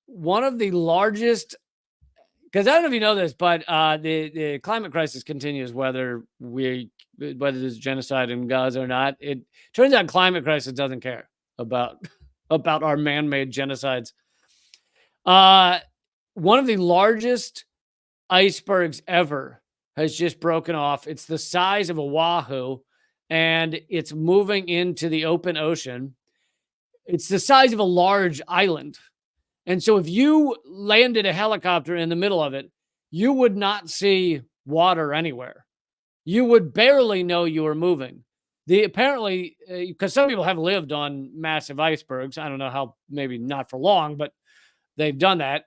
one of the largest, because I don't know if you know this, but the climate crisis continues, whether there's genocide in Gaza or not. It turns out climate crisis doesn't care about our man-made genocides. One of the largest icebergs ever has just broken off. It's the size of Oahu, and it's moving into the open ocean. It's the size of a large island. And so if you landed a helicopter in the middle of it, you would not see water anywhere. You would barely know you were moving. Apparently, because some people have lived on massive icebergs. I don't know how, maybe not for long, but they've done that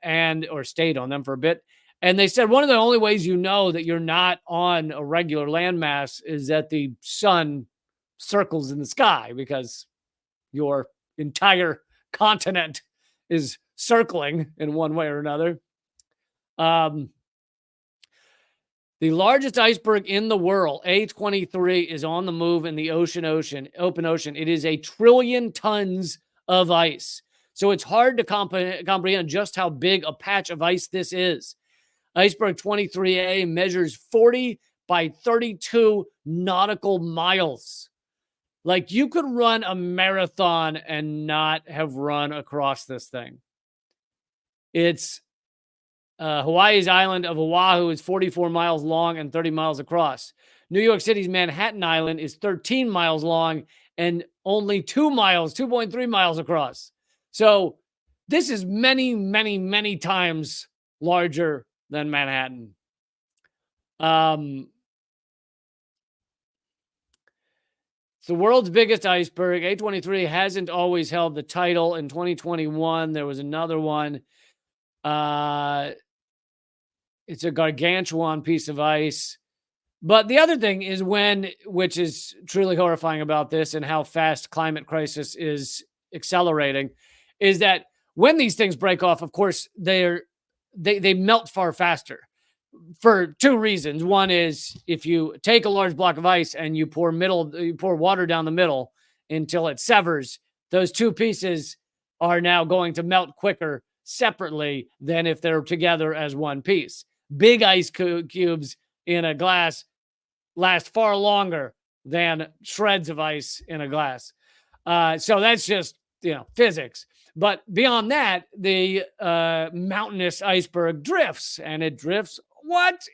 or stayed on them for a bit. And they said one of the only ways you know that you're not on a regular landmass is that the sun circles in the sky, because your entire continent is circling in one way or another. The largest iceberg in the world, A23, is on the move in the open ocean. It is 1 trillion tons of ice. So it's hard to comprehend just how big a patch of ice this is. Iceberg 23A measures 40 by 32 nautical miles. Like, you could run a marathon and not have run across this thing. It's Hawaii's island of Oahu is 44 miles long and 30 miles across. New York City's Manhattan Island is 13 miles long and only 2.3 miles across. So this is many, many, many times larger than Manhattan. It's the world's biggest iceberg. A23 hasn't always held the title. In 2021, there was another one. It's a gargantuan piece of ice. But the other thing is which is truly horrifying about this and how fast climate crisis is accelerating, is that when these things break off, of course, they melt far faster for two reasons. One is, if you take a large block of ice and you pour water down the middle until it severs, those two pieces are now going to melt quicker separately than if they're together as one piece. Big ice cubes in a glass last far longer than shreds of ice in a glass. So that's just, physics. But beyond that, the mountainous iceberg drifts, and it drifts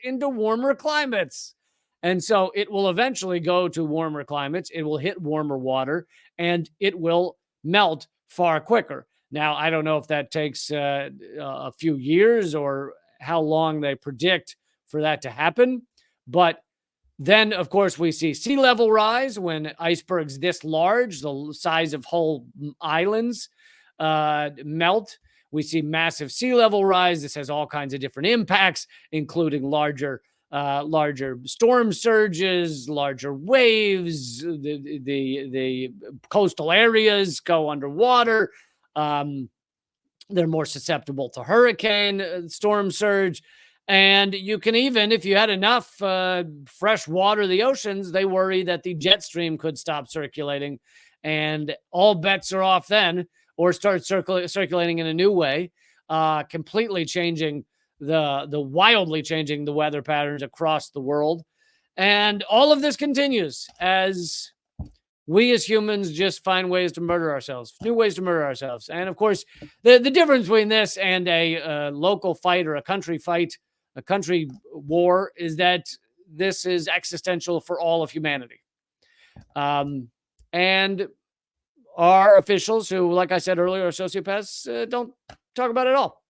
into warmer climates. And so it will eventually go to warmer climates. It will hit warmer water, and it will melt far quicker. Now, I don't know if that takes a few years or how long they predict for that to happen. But then, of course, we see sea level rise when icebergs this large, the size of whole islands, melt. We see massive sea level rise. This has all kinds of different impacts, including larger storm surges, larger waves. The coastal areas go underwater. They're more susceptible to hurricane, storm surge. And you can even, if you had enough fresh water in the oceans, they worry that the jet stream could stop circulating, and all bets are off then, or start circulating in a new way, completely changing wildly changing the weather patterns across the world. And all of this continues as we as humans just find ways to murder ourselves, new ways to murder ourselves. And of course, the difference between this and a local fight or a country fight, a country war, is that this is existential for all of humanity. And our officials, who, like I said earlier, are sociopaths, don't talk about it at all.